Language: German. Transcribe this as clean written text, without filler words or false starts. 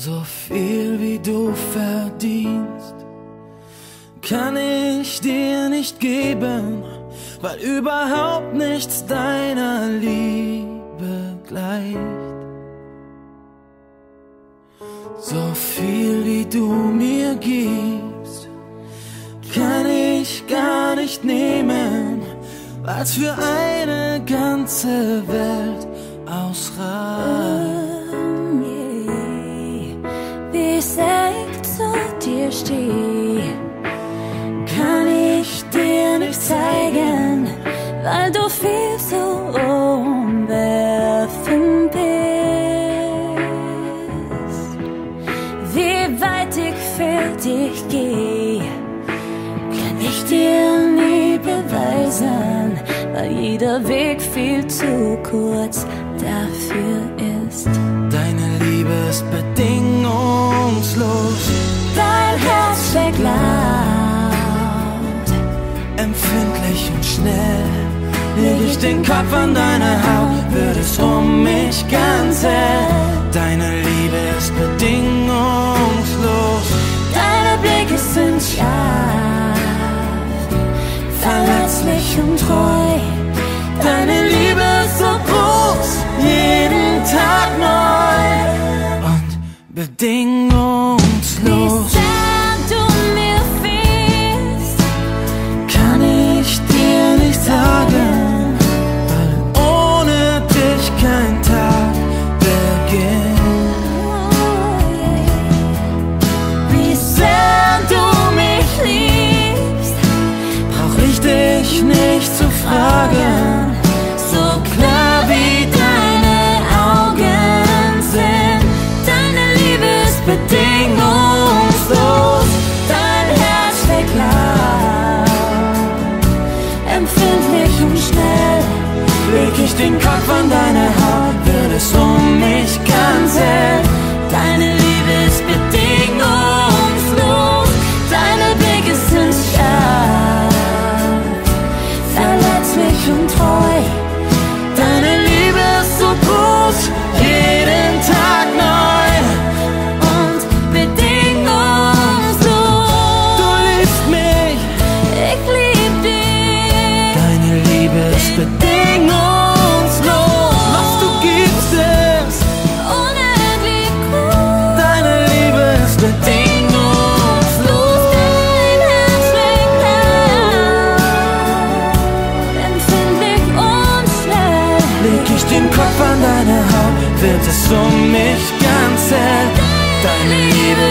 So viel wie du verdienst, kann ich dir nicht geben, weil überhaupt nichts deiner Liebe gleicht. So viel wie du mir gibst, kann ich gar nicht nehmen, weil's für eine ganze Welt ausreicht. Wie ich zu dir stehe, kann ich dir nicht zeigen, weil du viel zu umwerfend bist. Wie weit ich für dich gehe, kann ich dir nie beweisen, weil jeder Weg viel zu kurz dafür ist. Deine Liebe ist bedingungslos, Dein Herz schlägt laut, empfindlich und schnell. Leg ich den Kopf an deine Haut, wird es um mich ganz hell. Deine Liebe ist bedingungslos, deine Blicke sind scharf, verletzlich und treu. deine Liebe ist so groß, jeden Tag neu und bedingungslos. Wie sehr du mir fehlst, Kann ich dir nicht sagen, weil ohne dich kein Tag beginnt. wie sehr du mich liebst, Brauch ich dich nicht zu fragen, so klar wie deine Augen sind. Deine Liebe ist bedingungslos, dein Herz schlägt laut, empfindlich und schnell. leg ich den Kopf an deine Haut, wird es um mich ganz hell. Deine Liebe ist bedingungslos, deine Blicke sind scharf, verletzlich und treu. Deine Liebe ist so groß, jeden Tag neu Und bedingungslos, Du liebst mich, ich lieb dich. deine Liebe ist bedingungslos. Was du gibst ist, Unendlich gut, deine Liebe ist bedingungslos. dein Herz schlägt laut, empfindlich und schnell. Leg ich den Kopf an deine Haut, wird es um mich ganz hell. Deine Liebe